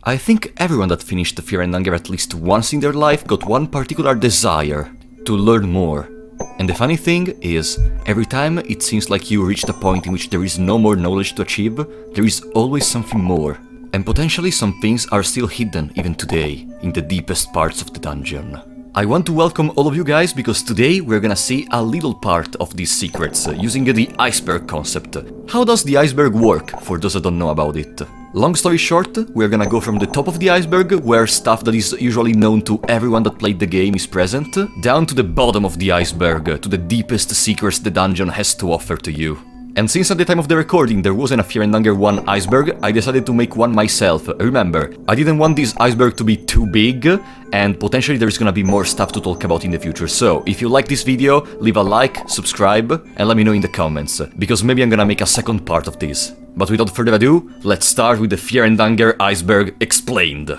I think everyone that finished Fear and Hunger at least once in their life got one particular desire: to learn more. And the funny thing is, every time it seems like you reached a point in which there is no more knowledge to achieve, there is always something more. And potentially some things are still hidden even today, in the deepest parts of the dungeon. I want to welcome all of you guys because today we're gonna see a little part of these secrets using the iceberg concept. How does the iceberg work, for those that don't know about it? Long story short, we're gonna go from the top of the iceberg, where stuff that is usually known to everyone that played the game is present, down to the bottom of the iceberg, to the deepest secrets the dungeon has to offer to you. And since at the time of the recording there wasn't a Fear and Hunger 1 iceberg, I decided to make one myself. Remember, I didn't want this iceberg to be too big, and potentially there's gonna be more stuff to talk about in the future. So, if you like this video, leave a like, subscribe, and let me know in the comments, because maybe I'm gonna make a second part of this. But without further ado, let's start with the Fear and Hunger iceberg explained.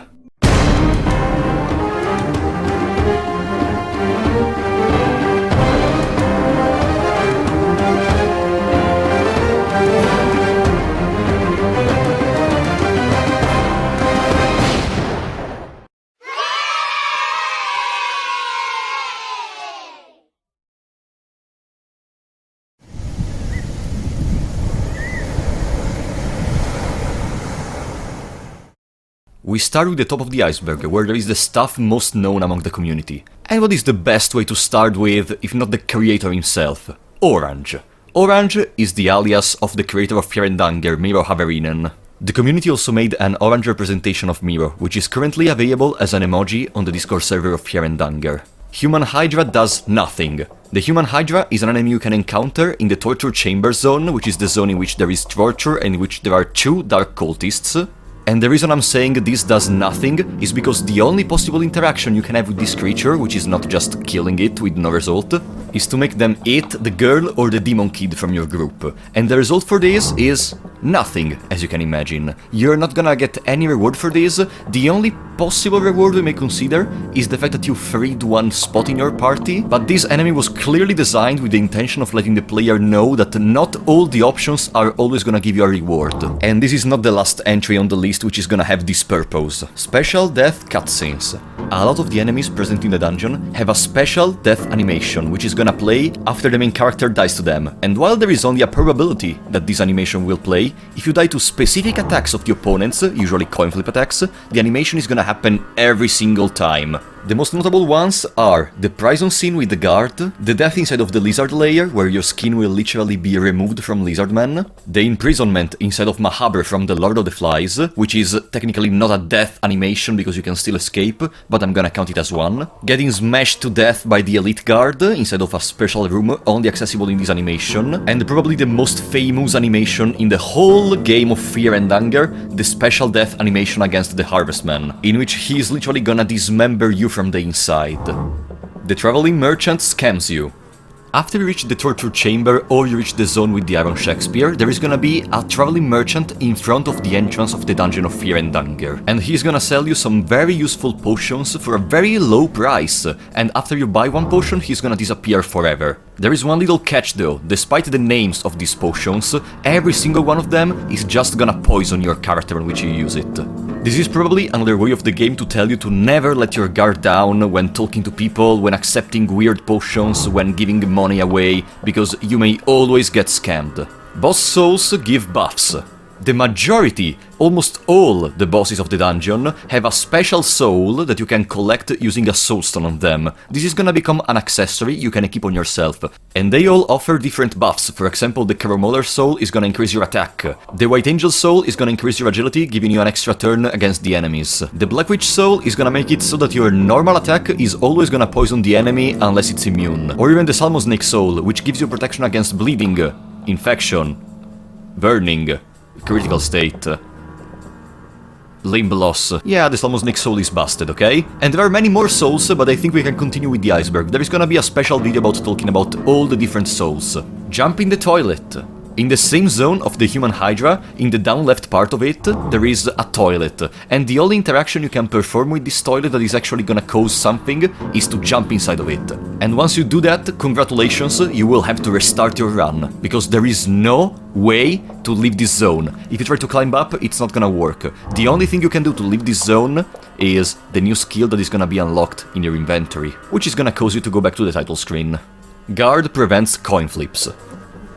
We start with the top of the iceberg, where there is the stuff most known among the community. And what is the best way to start with, if not the creator himself? Orange. Orange is the alias of the creator of Fear and Hunger, Miro Haverinen. The community also made an orange representation of Miro, which is currently available as an emoji on the Discord server of Fear and Hunger. Human Hydra does nothing. The Human Hydra is an enemy you can encounter in the Torture Chamber Zone, which is the zone in which there is torture and in which there are two dark cultists. And the reason I'm saying this does nothing is because the only possible interaction you can have with this creature, which is not just killing it with no result, is to make them eat the girl or the demon kid from your group. And the result for this is nothing, as you can imagine. You're not gonna get any reward for this. The only possible reward we may consider is the fact that you freed one spot in your party, but this enemy was clearly designed with the intention of letting the player know that not all the options are always gonna give you a reward. And this is not the last entry on the list which is gonna have this purpose. Special death cutscenes. A lot of the enemies present in the dungeon have a special death animation, which is gonna play after the main character dies to them. And while there is only a probability that this animation will play, if you die to specific attacks of the opponents, usually coinflip attacks, the animation is gonna happen every single time. The most notable ones are the prison scene with the guard, the death inside of the lizard lair, where your skin will literally be removed from Lizardman, the imprisonment inside of Mahabre from the Lord of the Flies, which is technically not a death animation because you can still escape, but I'm gonna count it as one, getting smashed to death by the elite guard inside of a special room only accessible in this animation, and probably the most famous animation in the whole game of Fear and Hunger, the special death animation against the Harvestman, in which he is literally gonna dismember you from the inside. The traveling merchant scams you. After you reach the torture chamber or you reach the zone with the Iron Shakespeare, there is gonna be a traveling merchant in front of the entrance of the dungeon of Fear and Hunger. And he's gonna sell you some very useful potions for a very low price, and after you buy one potion, he's gonna disappear forever. There is one little catch though: despite the names of these potions, every single one of them is just gonna poison your character on which you use it. This is probably another way of the game to tell you to never let your guard down when talking to people, when accepting weird potions, when giving money away, because you may always get scammed. Boss souls give buffs. The majority, almost all the bosses of the dungeon have a special soul that you can collect using a soulstone on them. This is gonna become an accessory you can equip on yourself, and they all offer different buffs. For example, the mauler soul is gonna increase your attack, the White Angel soul is gonna increase your agility, giving you an extra turn against the enemies, the Black Witch soul is gonna make it so that your normal attack is always gonna poison the enemy unless it's immune, or even the Salmon Snake soul, which gives you protection against bleeding, infection, burning, critical state, limb loss. Yeah, the Salmon Snake soul is busted, okay? And there are many more souls, but I think we can continue with the iceberg. There is gonna be a special video about talking about all the different souls. Jump in the toilet. In the same zone of the human hydra, in the down left part of it, there is a toilet, and the only interaction you can perform with this toilet that is actually gonna cause something is to jump inside of it. And once you do that, congratulations, you will have to restart your run, because there is no way to leave this zone. If you try to climb up, it's not gonna work. The only thing you can do to leave this zone is the new skill that is gonna be unlocked in your inventory, which is gonna cause you to go back to the title screen. Guard prevents coin flips.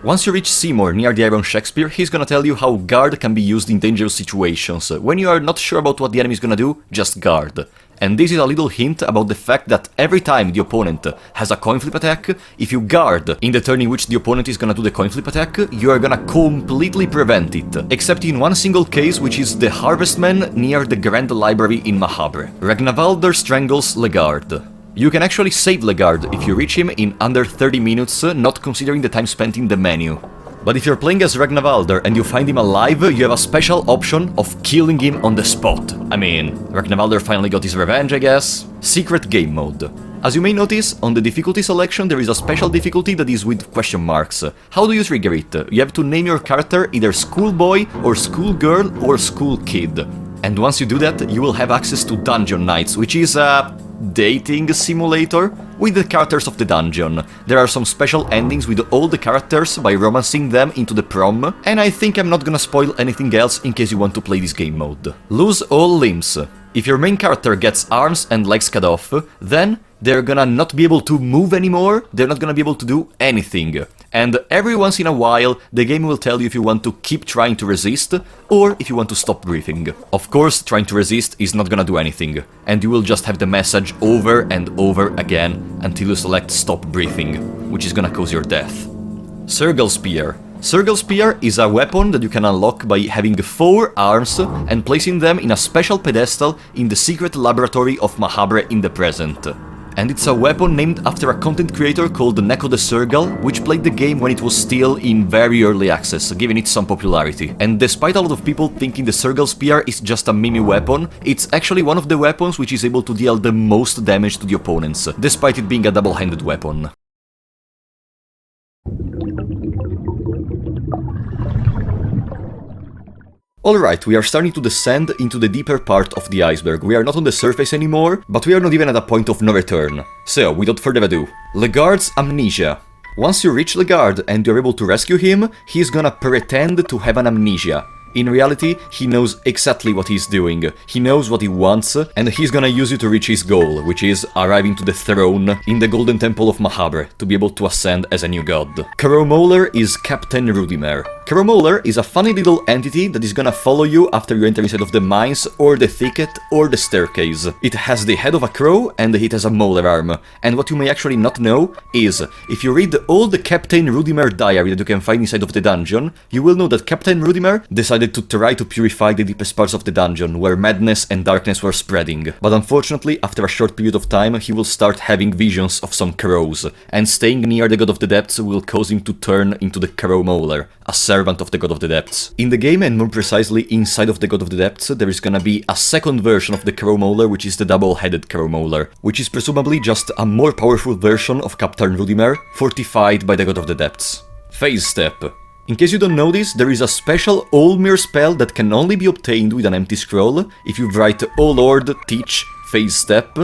Once you reach Seymour near the Iron Shakespeare, he's gonna tell you how guard can be used in dangerous situations. When you are not sure about what the enemy is gonna do, just guard. And this is a little hint about the fact that every time the opponent has a coin flip attack, if you guard in the turn in which the opponent is gonna do the coin flip attack, you are gonna completely prevent it. Except in one single case, which is the Harvestman near the Grand Library in Mahabre. Ragnvalder strangles Legard. You can actually save Legard if you reach him in under 30 minutes, not considering the time spent in the menu. But if you're playing as Ragnvalder and you find him alive, you have a special option of killing him on the spot. I mean, Ragnvalder finally got his revenge, I guess. Secret game mode. As you may notice, on the difficulty selection there is a special difficulty that is with question marks. How do you trigger it? You have to name your character either schoolboy or schoolgirl or school kid. And once you do that, you will have access to Dungeon Nights, which is a dating simulator with the characters of the dungeon. There are some special endings with all the characters by romancing them into the prom, and I think I'm not gonna spoil anything else in case you want to play this game mode. Lose all limbs. If your main character gets arms and legs cut off, then they're gonna not be able to move anymore, they're not gonna be able to do anything. And every once in a while, the game will tell you if you want to keep trying to resist, or if you want to stop breathing. Of course, trying to resist is not gonna do anything, and you will just have the message over and over again until you select stop breathing, which is gonna cause your death. Circle Spear. Circle Spear is a weapon that you can unlock by having 4 arms and placing them in a special pedestal in the secret laboratory of Mahabre in the present. And it's a weapon named after a content creator called Neko the Circle, which played the game when it was still in very early access, giving it some popularity. And despite a lot of people thinking the Circle Spear is just a meme weapon, it's actually one of the weapons which is able to deal the most damage to the opponents, despite it being a double-handed weapon. Alright, we are starting to descend into the deeper part of the iceberg. We are not on the surface anymore, but we are not even at a point of no return. So, without further ado, Legard's amnesia. Once you reach Legard and you're able to rescue him, he's gonna pretend to have an amnesia. In reality, he knows exactly what he's doing, he knows what he wants, and he's gonna use you to reach his goal, which is arriving to the throne in the Golden Temple of Mahabre, to be able to ascend as a new god. Mauler is Captain Rudimer. Mauler is a funny little entity that is gonna follow you after you enter inside of the mines, or the thicket, or the staircase. It has the head of a crow, and it has a mauler arm. And what you may actually not know is, if you read all the Captain Rudimer diary that you can find inside of the dungeon, you will know that Captain Rudimer decided to try to purify the deepest parts of the dungeon, where madness and darkness were spreading. But unfortunately, after a short period of time, he will start having visions of some crows, and staying near the God of the Depths will cause him to turn into the Crow Mauler, a servant of the God of the Depths. In the game, and more precisely inside of the God of the Depths, there is gonna be a second version of the Crow Mauler, which is the double-headed Crow Mauler, which is presumably just a more powerful version of Captain Rudimer, fortified by the God of the Depths. Phase Step. In case you don't know this, there is a special Olmir spell that can only be obtained with an empty scroll if you write "O Lord, teach Phase Step",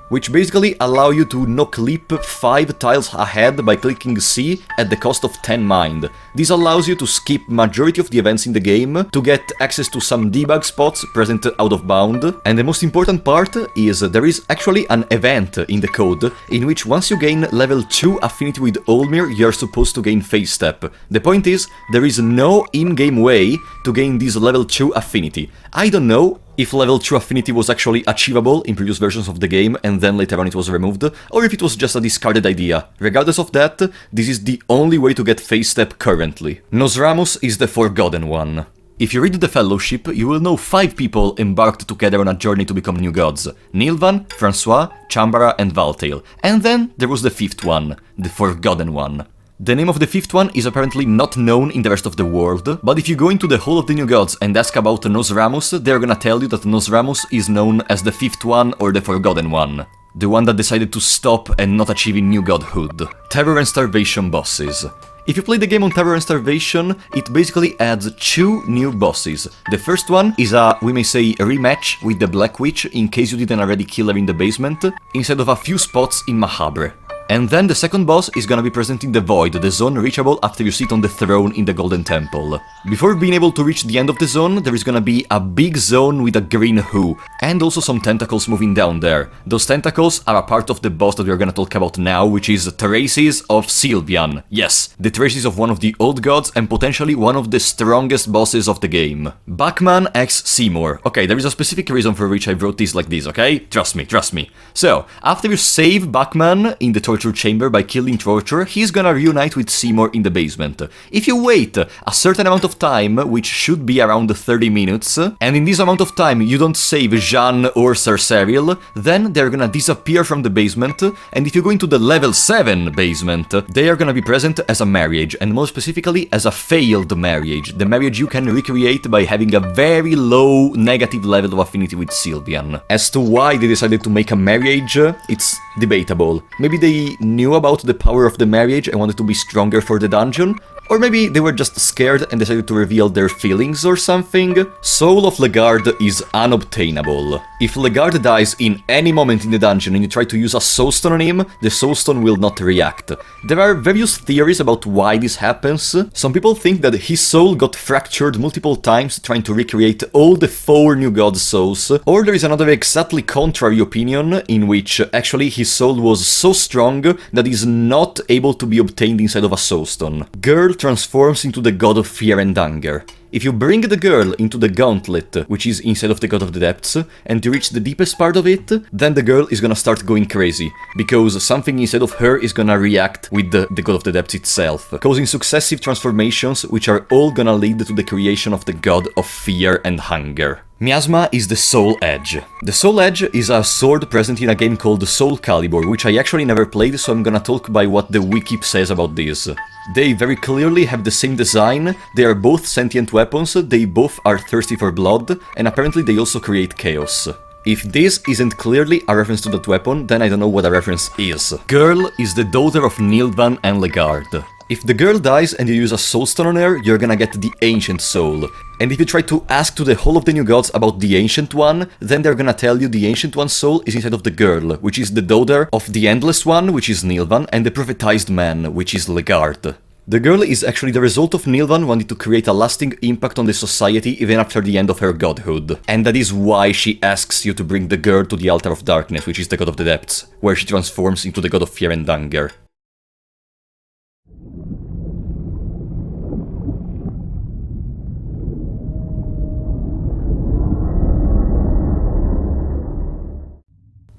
which basically allow you to knock leap 5 tiles ahead by clicking C at the cost of 10 mind. This allows you to skip majority of the events in the game, to get access to some debug spots present out of bound, and the most important part is there is actually an event in the code in which once you gain level 2 affinity with Olmir, you're supposed to gain Phase Step. The point is, there is no in-game way to gain this level 2 affinity. I don't know if level 2 affinity was actually achievable in previous versions of the game and then later on it was removed, or if it was just a discarded idea. Regardless of that, this is the only way to get Phase Step currently. Nosramus is the Forgotten One. If you read the Fellowship, you will know 5 people embarked together on a journey to become new gods: Nilvan, Francois, Chambara and Valtail. And then there was the 5th one, the Forgotten One. The name of the 5th one is apparently not known in the rest of the world, but if you go into the Hall of the New Gods and ask about Nosramus, they're gonna tell you that Nosramus is known as the 5th one or the Forgotten One. The one that decided to stop and not achieving new godhood. Terror and Starvation bosses. If you play the game on Terror and Starvation, it basically adds 2 new bosses. The first one is a, we may say, rematch with the Black Witch in case you didn't already kill her in the basement, instead of a few spots in Mahabre. And then the second boss is gonna be present in the Void, the zone reachable after you sit on the throne in the Golden Temple. Before being able to reach the end of the zone, there is gonna be a big zone with a green who, and also some tentacles moving down there. Those tentacles are a part of the boss that we are gonna talk about now, which is Traces of Sylvian. Yes, the traces of one of the old gods and potentially one of the strongest bosses of the game. Bachman x Seymour. Okay, there is a specific reason for which I wrote this like this, okay? Trust me, trust me. So, after you save Bachman in the torture chamber by killing Torture, he's gonna reunite with Seymour in the basement. If you wait a certain amount of time, which should be around 30 minutes, and in this amount of time you don't save Jeanne or Cerseriel, then they're gonna disappear from the basement, and if you go into the level 7 basement, they are gonna be present as a marriage, and more specifically as a failed marriage, the marriage you can recreate by having a very low negative level of affinity with Sylvian. As to why they decided to make a marriage, it's debatable. Maybe they knew about the power of the marriage and wanted to be stronger for the dungeon, or maybe they were just scared and decided to reveal their feelings or something. Soul of Legard is unobtainable. If Legard dies in any moment in the dungeon and you try to use a soulstone on him, the soulstone will not react. There are various theories about why this happens. Some people think that his soul got fractured multiple times trying to recreate all the 4 new gods' souls, or there is another exactly contrary opinion in which actually his soul was so strong that he's not able to be obtained inside of a soulstone. Girl transforms into the god of fear and anger. If you bring the girl into the gauntlet, which is inside of the God of the Depths, and you reach the deepest part of it, then the girl is gonna start going crazy, because something inside of her is gonna react with the God of the Depths itself, causing successive transformations which are all gonna lead to the creation of the God of Fear and Hunger. Miasma is the Soul Edge. The Soul Edge is a sword present in a game called Soul Calibur, which I actually never played, so I'm gonna talk by what the wiki says about this. They very clearly have the same design, they are both sentient weapons, they both are thirsty for blood, and apparently they also create chaos. If this isn't clearly a reference to that weapon, then I don't know what a reference is. Girl is the daughter of Nilvan and Legard. If the girl dies and you use a soulstone on her, you're gonna get the Ancient Soul. And if you try to ask to the whole of the new gods about the Ancient One, then they're gonna tell you the Ancient One's soul is inside of the girl, which is the daughter of the Endless One, which is Nilvan, and the Prophetized Man, which is Legard. The girl is actually the result of Nilvan wanting to create a lasting impact on the society even after the end of her godhood. And that is why she asks you to bring the girl to the Altar of Darkness, which is the God of the Depths, where she transforms into the God of Fear and Anger.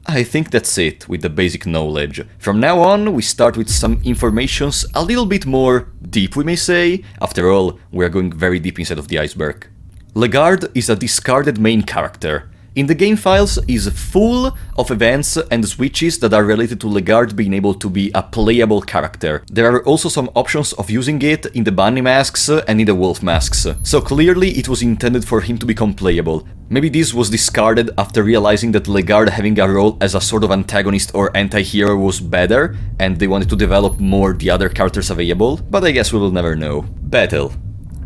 I think that's it with the basic knowledge. From now on, we start with some informations a little bit more deep, we may say. After all, we are going very deep inside of the iceberg. Legard is a discarded main character. In the game files is full of events and switches that are related to Legard being able to be a playable character. There are also some options of using it in the bunny masks and in the wolf masks, so clearly it was intended for him to become playable. Maybe this was discarded after realizing that Legard having a role as a sort of antagonist or anti-hero was better, and they wanted to develop more the other characters available, but I guess we will never know. Battle.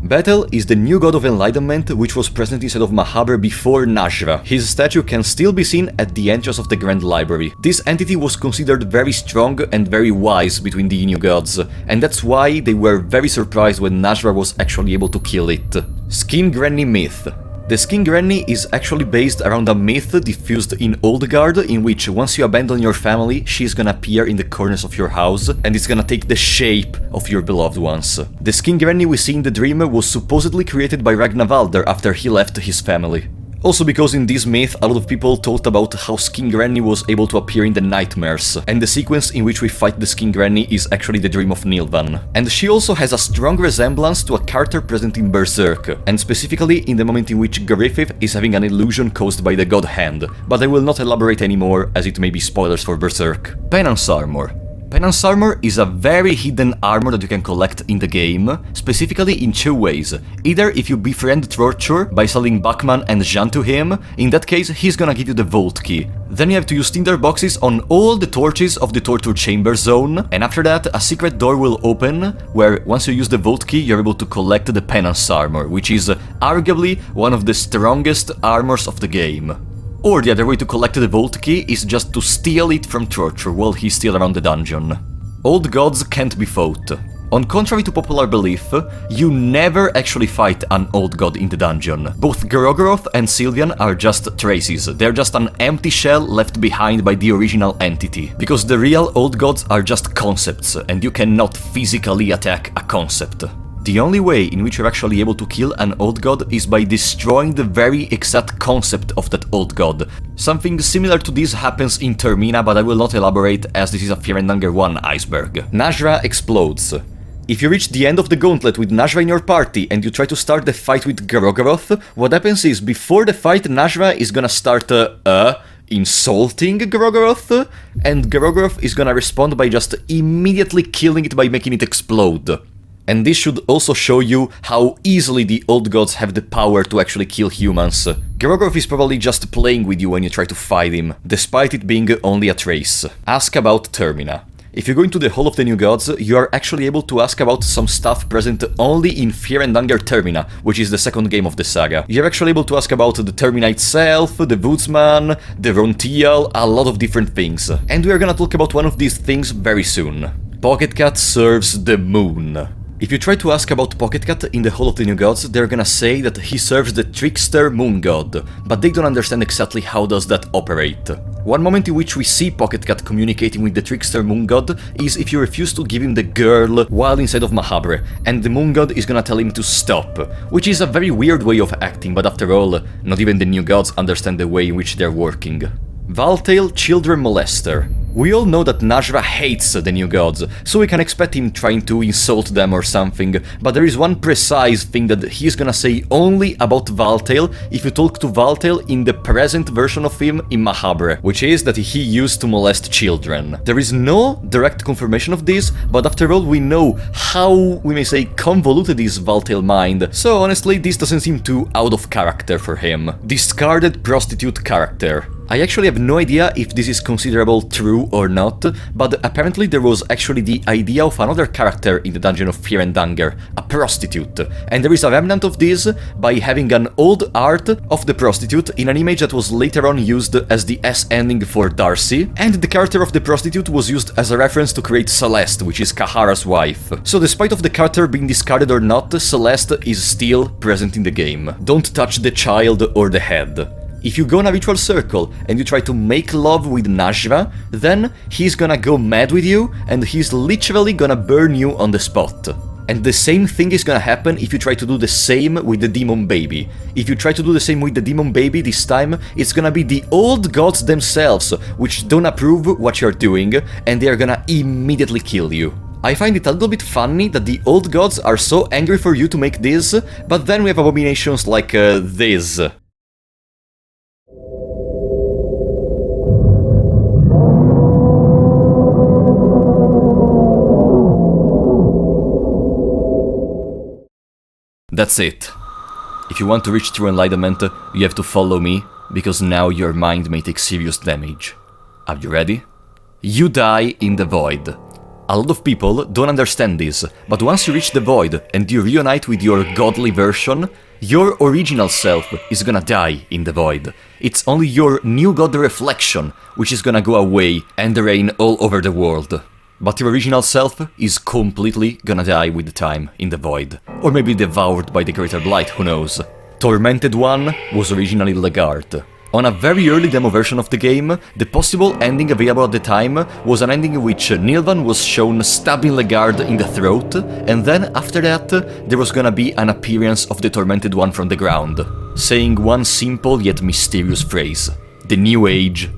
Battle is the new god of enlightenment which was present inside of Mahabre before Najra. His statue can still be seen at the entrance of the Grand Library. This entity was considered very strong and very wise between the new gods, and that's why they were very surprised when Najra was actually able to kill it. Skin Granny myth. The Skin Granny is actually based around a myth diffused in Oldgard, in which once you abandon your family, she's gonna appear in the corners of your house, and it's gonna take the shape of your beloved ones. The Skin Granny we see in the dream was supposedly created by Ragnvaldr after he left his family. Also because in this myth a lot of people talked about how Skin Granny was able to appear in the nightmares, and the sequence in which we fight the Skin Granny is actually the dream of Nilvan. And she also has a strong resemblance to a character present in Berserk, and specifically in the moment in which Griffith is having an illusion caused by the God Hand, but I will not elaborate anymore as it may be spoilers for Berserk. Penance Armor. Penance armor is a very hidden armor that you can collect in the game, specifically in two ways. Either if you befriend Torture by selling Bachman and Jean to him, in that case he's gonna give you the vault key. Then you have to use tinder boxes on all the torches of the torture chamber zone, and after that a secret door will open, where once you use the vault key you're able to collect the Penance armor, which is arguably one of the strongest armors of the game. Or the other way to collect the vault key is just to steal it from Torture while he's still around the dungeon. Old gods can't be fought. On contrary to popular belief, you never actually fight an old god in the dungeon. Both Gorogoroth and Sylvian are just traces, they're just an empty shell left behind by the original entity. Because the real old gods are just concepts, and you cannot physically attack a concept. The only way in which you're actually able to kill an old god is by destroying the very exact concept of that old god. Something similar to this happens in Termina, but I will not elaborate as this is a Fear and Hunger 1 iceberg. Najra explodes. If you reach the end of the gauntlet with Najra in your party and you try to start the fight with Gorogoroth, what happens is before the fight Najra is gonna start insulting Gorogoroth, and Gorogoroth is gonna respond by just immediately killing it by making it explode. And this should also show you how easily the old gods have the power to actually kill humans. Gorogoroth is probably just playing with you when you try to fight him, despite it being only a trace. Ask about Termina. If you go into the Hall of the New Gods, you are actually able to ask about some stuff present only in Fear and Hunger Termina, which is the second game of the saga. You're actually able to ask about the Termina itself, the Woodsman, the Rontial, a lot of different things. And we are gonna talk about one of these things very soon. Pocket Cat serves the moon. If you try to ask about Pocket Cat in the Hall of the New Gods, they're gonna say that he serves the trickster moon god, but they don't understand exactly how does that operate. One moment in which we see Pocket Cat communicating with the trickster moon god is if you refuse to give him the girl while inside of Mahabre, and the moon god is gonna tell him to stop, which is a very weird way of acting, but after all, not even the new gods understand the way in which they're working. Valtail, children molester. We all know that Najra hates the new gods, so we can expect him trying to insult them or something, but there is one precise thing that he's gonna say only about Valtail if you talk to Valtail in the present version of him in Mahabre, which is that he used to molest children. There is no direct confirmation of this, but after all we know how, we may say, convoluted is Valtail mind, so honestly this doesn't seem too out of character for him. Discarded prostitute character. I actually have no idea if this is considerable true or not, but apparently there was actually the idea of another character in the Dungeon of Fear and Hunger, a prostitute, and there is a remnant of this by having an old art of the prostitute in an image that was later on used as the S ending for Darcy, and the character of the prostitute was used as a reference to create Celeste, which is Kahara's wife. So despite of the character being discarded or not, Celeste is still present in the game. Don't touch the child or the head. If you go in a ritual circle and you try to make love with Najra, then he's gonna go mad with you and he's literally gonna burn you on the spot. And the same thing is gonna happen if you try to do the same with the demon baby. If you try to do the same with the demon baby this time, it's gonna be the old gods themselves which don't approve what you're doing and they are gonna immediately kill you. I find it a little bit funny that the old gods are so angry for you to make this, but then we have abominations like this. That's it. If you want to reach true enlightenment, you have to follow me, because now your mind may take serious damage. Are you ready? You die in the void. A lot of people don't understand this, but once you reach the void and you reunite with your godly version, your original self is gonna die in the void. It's only your new god reflection which is gonna go away and reign all over the world. But your original self is completely gonna die with the time in the void. Or maybe devoured by the greater blight, who knows. Tormented One was originally Legard. On a very early demo version of the game, the possible ending available at the time was an ending in which Nilvan was shown stabbing Legard in the throat, and then after that there was gonna be an appearance of the Tormented One from the ground, saying one simple yet mysterious phrase: "The new age,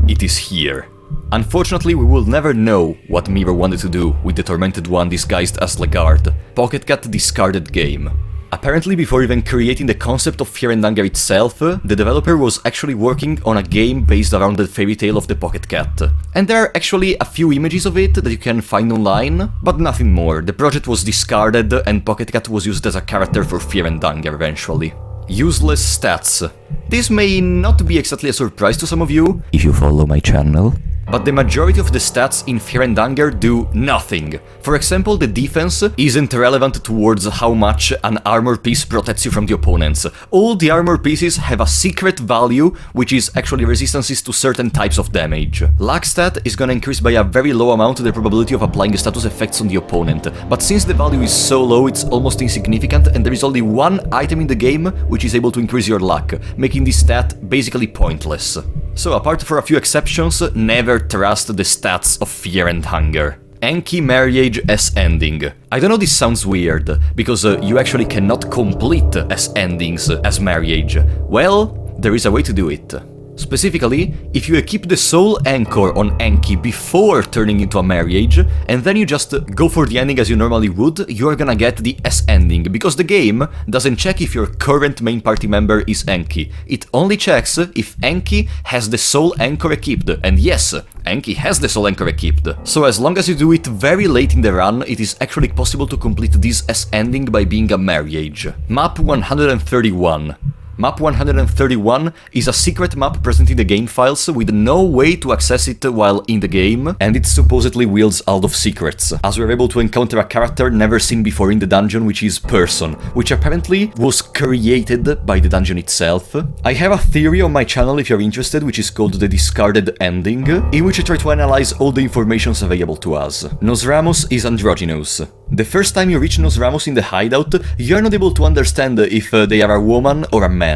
it is here." Unfortunately, we will never know what Mirror wanted to do with the Tormented One disguised as Legard. Pocket Cat discarded game. Apparently, before even creating the concept of Fear and Hunger itself, the developer was actually working on a game based around the fairy tale of the Pocket Cat. And there are actually a few images of it that you can find online, but nothing more. The project was discarded and Pocket Cat was used as a character for Fear and Hunger eventually. Useless stats. This may not be exactly a surprise to some of you, if you follow my channel, but the majority of the stats in Fear and Hunger do nothing. For example, the defense isn't relevant towards how much an armor piece protects you from the opponents. All the armor pieces have a secret value, which is actually resistances to certain types of damage. Luck stat is gonna increase by a very low amount the probability of applying status effects on the opponent, but since the value is so low, it's almost insignificant, and there is only one item in the game which is able to increase your luck, making this stat basically pointless. So apart from a few exceptions, never trust the stats of Fear and Hunger. Enki marriage S ending. I don't know, this sounds weird, because you actually cannot complete S endings as marriage. Well, there is a way to do it. Specifically, if you equip the soul anchor on Enki before turning into a marriage, and then you just go for the ending as you normally would, you are gonna get the S ending, because the game doesn't check if your current main party member is Enki. It only checks if Enki has the soul anchor equipped, and yes, Enki has the soul anchor equipped. So as long as you do it very late in the run, it is actually possible to complete this S ending by being a marriage. Map 131. Map 131 is a secret map present in the game files with no way to access it while in the game, and it supposedly wields a lot of secrets, as we're able to encounter a character never seen before in the dungeon, which is Person, which apparently was created by the dungeon itself. I have a theory on my channel if you're interested, which is called the Discarded Ending, in which I try to analyze all the informations available to us. Nosramos is androgynous. The first time you reach Nosramos in the hideout, you're not able to understand if they are a woman or a man.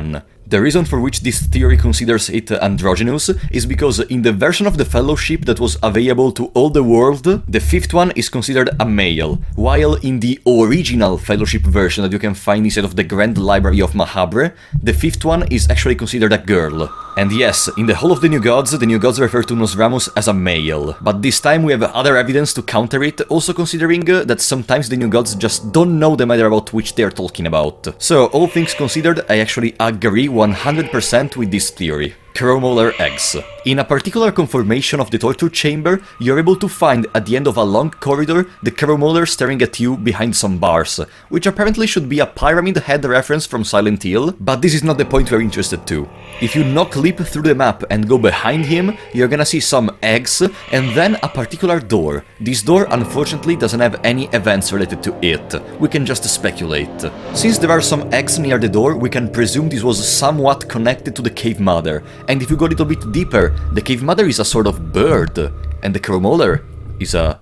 The reason for which this theory considers it androgynous is because in the version of the Fellowship that was available to all the world, the fifth one is considered a male, while in the original Fellowship version that you can find inside of the Grand Library of Mahabre, the fifth one is actually considered a girl. And yes, in the Hall of the New Gods refer to Nosramos as a male, but this time we have other evidence to counter it, also considering that sometimes the New Gods just don't know the matter about which they're talking about. So, all things considered, I actually agree 100% with this theory. Mauler eggs. In a particular conformation of the torture chamber, you're able to find at the end of a long corridor the Mauler staring at you behind some bars, which apparently should be a Pyramid Head reference from Silent Hill, but this is not the point we're interested to. If you knock-leap through the map and go behind him, you're gonna see some eggs, and then a particular door. This door unfortunately doesn't have any events related to it, we can just speculate. Since there are some eggs near the door, we can presume this was somewhat connected to the Cave Mother. And if you go a little bit deeper, the Cave Mother is a sort of bird, and the Mauler is a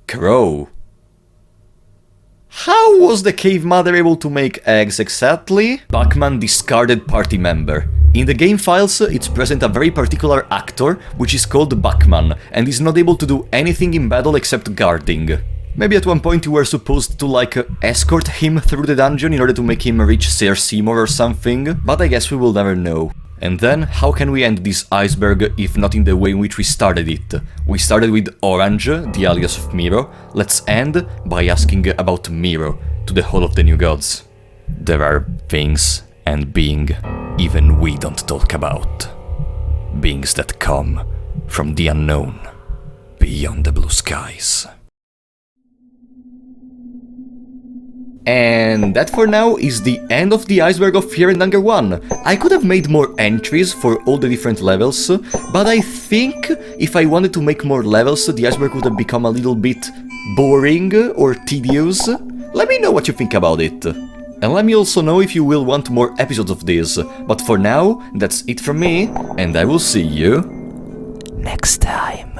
crow. How was the Cave Mother able to make eggs exactly? Bachman discarded party member. In the game files, it's present a very particular actor, which is called Bachman, and is not able to do anything in battle except guarding. Maybe at one point you were supposed to, like, escort him through the dungeon in order to make him reach Ser Seymour or something, but I guess we will never know. And then, how can we end this iceberg if not in the way in which we started it? We started with Orange, the alias of Miro. Let's end by asking about Miro to the Hall of the New Gods. There are things and being even we don't talk about. Beings that come from the unknown, beyond the blue skies. And that for now is the end of the Iceberg of Fear and Hunger 1. I could have made more entries for all the different levels, but I think if I wanted to make more levels, the Iceberg would have become a little bit boring or tedious. Let me know what you think about it. And let me also know if you will want more episodes of this. But for now, that's it from me, and I will see you next time.